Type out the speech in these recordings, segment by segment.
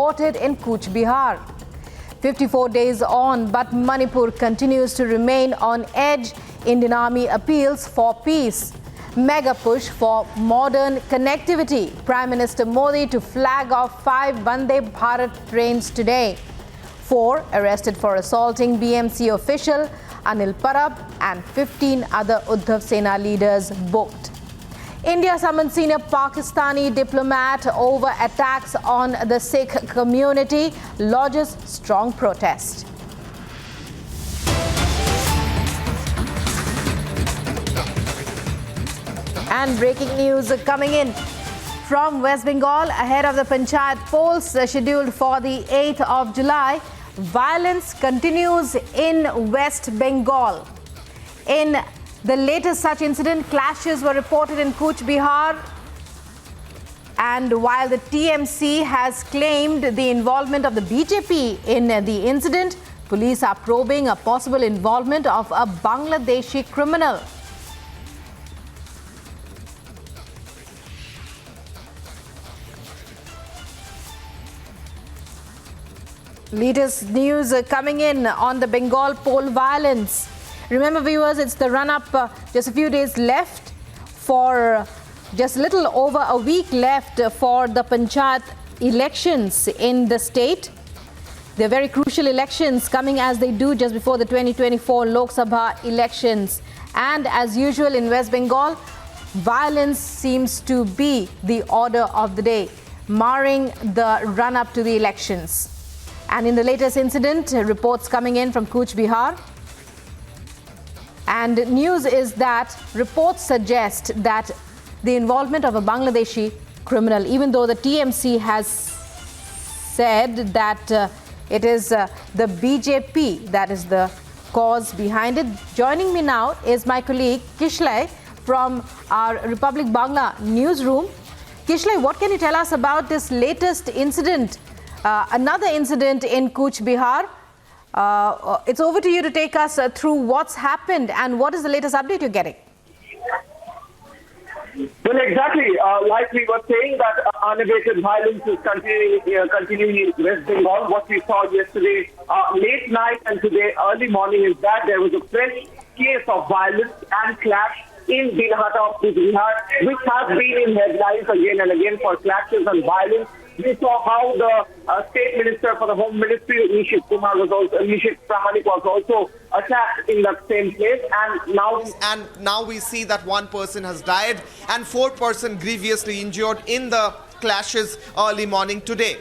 reported in Cooch Behar. 54 days on, but Manipur continues to remain on edge. Indian Army appeals for peace. Mega push for modern connectivity. Prime Minister Modi to flag off 5 Vande Bharat trains today. 4 arrested for assaulting BMC official Anil Parab, and 15 other Uddhav Sena leaders booked. India summoned senior Pakistani diplomat over attacks on the Sikh community, lodges strong protest. And breaking news coming in from West Bengal ahead of the Panchayat polls scheduled for the 8th of July. Violence continues in West Bengal. In the latest such incident, clashes were reported in Cooch Behar. And while the TMC has claimed the involvement of the BJP in the incident, police are probing a possible involvement of a Bangladeshi criminal. Latest news coming in on the Bengal poll violence. Remember, viewers, it's the run-up, just a few days left for just a little over a week left for the Panchayat elections in the state. They're very crucial elections coming as they do just before the 2024 Lok Sabha elections. And as usual in West Bengal, violence seems to be the order of the day, marring the run-up to the elections. And in the latest incident, reports coming in from Cooch Behar. And news is that reports suggest that the involvement of a Bangladeshi criminal, even though the TMC has said that it is the BJP that is the cause behind it. Joining me now is my colleague Kishlay from our Republic Bangla newsroom. Kishlay, what can you tell us about this latest incident? Another incident in Cooch Behar. It's over to you to take us through what's happened and what is the latest update you're getting. Well, exactly. Like we were saying that unabated violence is continuing in West Bengal. What we saw yesterday late night and today early morning is that there was a fresh case of violence and clash in Dinhata of Cooch Behar, which has been in headlines again and again for clashes and violence. We saw how the State Minister for the Home Ministry, Nishit Pramanik, was also attacked in that same place. And now we see that 1 person has died and 4 persons grievously injured in the clashes early morning today.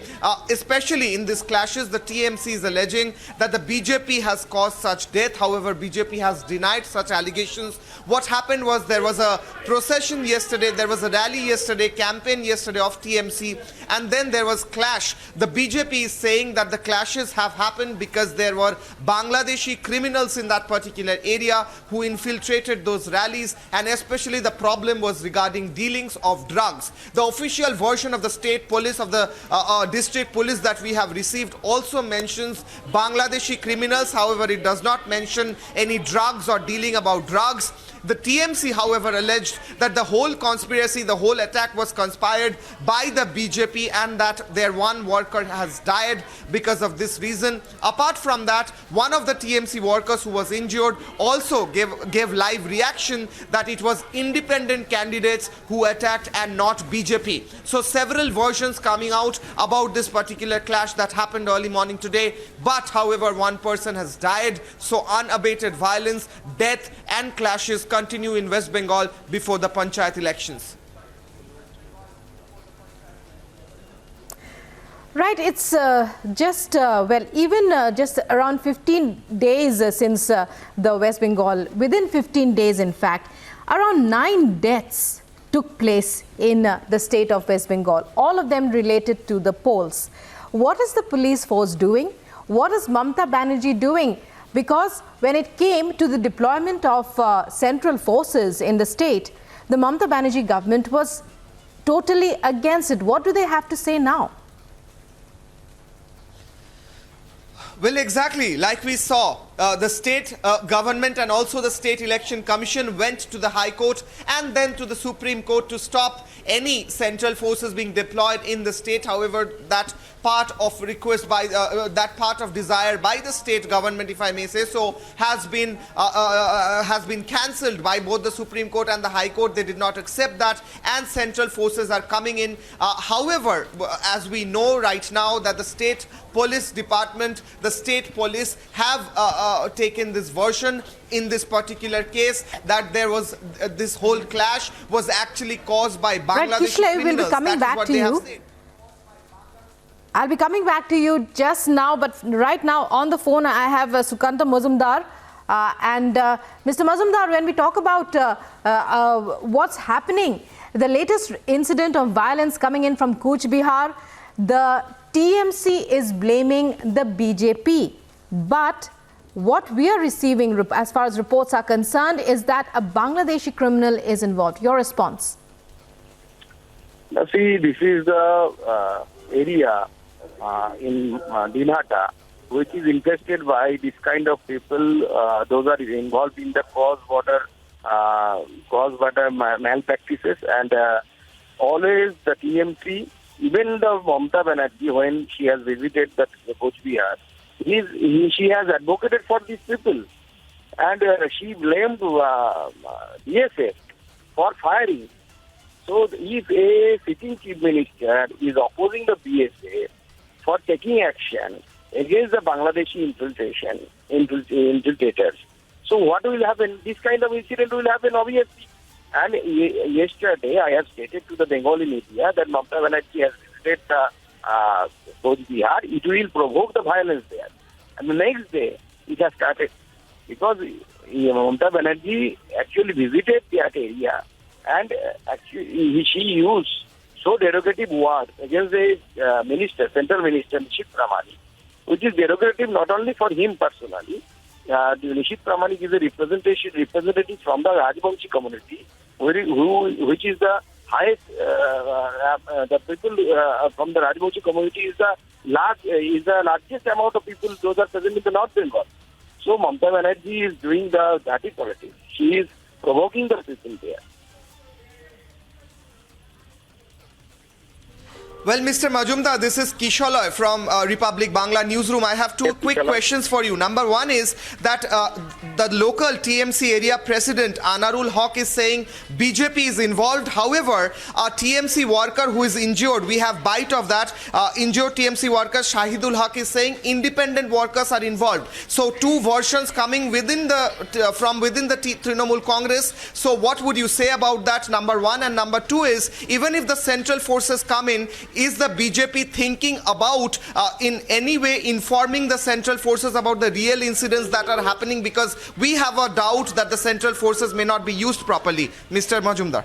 Especially in these clashes, the TMC is alleging that the BJP has caused such death. However, BJP has denied such allegations. What happened was there was a procession yesterday, there was a rally yesterday, campaign yesterday of TMC, and then there was clash. The BJP is saying that the clashes have happened because there were Bangladeshi criminals in that particular area who infiltrated those rallies, and especially the problem was regarding dealings of drugs. The official version of the state police, of the district police that we have received also mentions Bangladeshi criminals. However, it does not mention any drugs or dealing about drugs. The TMC, however, alleged that the whole conspiracy, the whole attack was conspired by the BJP and that their 1 worker has died because of this reason. Apart from that, one of the TMC workers who was injured also gave live reaction that it was independent candidates who attacked and not BJP. So several versions coming out about this particular clash that happened early morning today. But however, 1 person has died. So unabated violence, death and clashes continue in West Bengal before the Panchayat elections. Right, it's just around 15 days since the West Bengal, within 15 days in fact, around 9 deaths took place in the state of West Bengal, all of them related to the polls. What is the police force doing? What is Mamata Banerjee doing? Because when it came to the deployment of central forces in the state, the Mamata Banerjee government was totally against it. What do they have to say now? Well, exactly like we saw the state government and also the State Election Commission went to the High Court and then to the Supreme Court to stop any central forces being deployed in the state. However, that part of request by that part of desire by the state government, if I may say so, has been cancelled by both the Supreme Court and the High Court. They did not accept that, and central forces are coming in. However, as we know right now, that the state police department, the state police have taken this version in this particular case, that there was this whole clash was actually caused by Bangladeshi criminals. We'll be coming back to you. I'll be coming back to you just now, but right now on the phone I have Sukanta Majumdar. Mr. Majumdar, when we talk about what's happening, the latest incident of violence coming in from Cooch Behar, the TMC is blaming the BJP. But what we are receiving, as far as reports are concerned, is that a Bangladeshi criminal is involved. Your response? Now, see, this is the area in Dinhata, which is infested by this kind of people. Those are involved in the cross-border malpractices, and always the TMC, even the Mamata Banerjee, when she has visited the Cooch Behar, she has advocated for these people, and she blamed BSF for firing. So if a sitting chief minister is opposing the BSF for taking action against the Bangladeshi infiltrators, so what will happen? This kind of incident will happen, obviously. And yesterday I have stated to the Bengali media that Mamata Banerjee has visited Cooch Behar. It will provoke the violence there. And the next day it has started, because Mamata Banerjee actually visited that area, and actually she used so derogative words against the minister, central minister, Nishit Pramanik, which is derogative not only for him personally. Nishit Pramanik is a representative from the Rajbangshi community, which is the highest, the people from the Rajbangshi community is the largest amount of people, those are present in the North Bengal. So Mamata Banerjee is doing the dirty politics. She is provoking the people there. Well, Mr. Majumdar, this is Kishalay from Republic Bangla Newsroom. I have two quick questions for you. Number one is that the local TMC area president, Anarul Haq, is saying BJP is involved. However, a TMC worker who is injured, we have bite of that, injured TMC worker Shahidul Haq is saying independent workers are involved. So two versions coming from within the Trinamool Congress. So what would you say about that, number one? And number two is, even if the central forces come in, is the BJP thinking about in any way informing the central forces about the real incidents that are happening? Because we have a doubt that the central forces may not be used properly. Mr. Majumdar.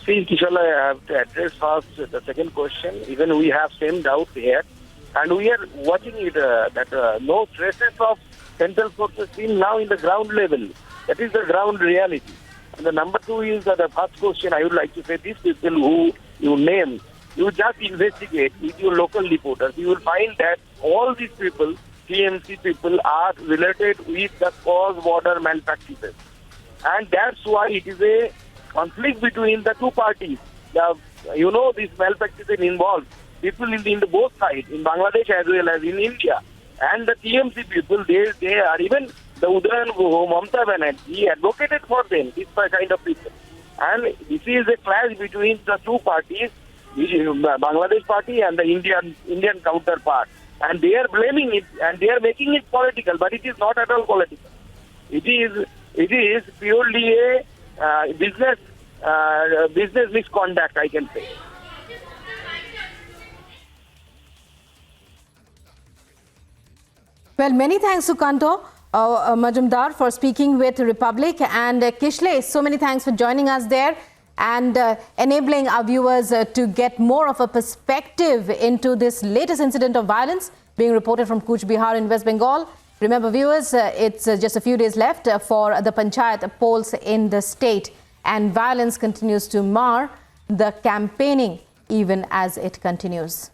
See, Kishalay, I have to address first the second question. Even we have same doubt here, and we are watching it that no traces of central forces seen now in the ground level. That is the ground reality. And the number two is that the first question I would like to say, these people who you name, you just investigate with your local reporters. You will find that all these people, TMC people, are related with the cross-border malpractices. And that's why it is a conflict between the two parties. These malpractices involve people in the both sides, in Bangladesh as well as in India. And the TMC people, they are even the Udayan Guho, Mamata Banerjee advocated for them, this kind of people. And this is a clash between the two parties, Bangladesh party and the Indian counterpart, and they are blaming it and they are making it political, but it is not at all political. It is purely a business misconduct, I can say. Well, many thanks, Sukanto Majumdar, for speaking with Republic, and Kishlay, so many thanks for joining us there and enabling our viewers to get more of a perspective into this latest incident of violence being reported from Cooch Behar in West Bengal. Remember, viewers, it's just a few days left for the Panchayat polls in the state, and violence continues to mar the campaigning even as it continues.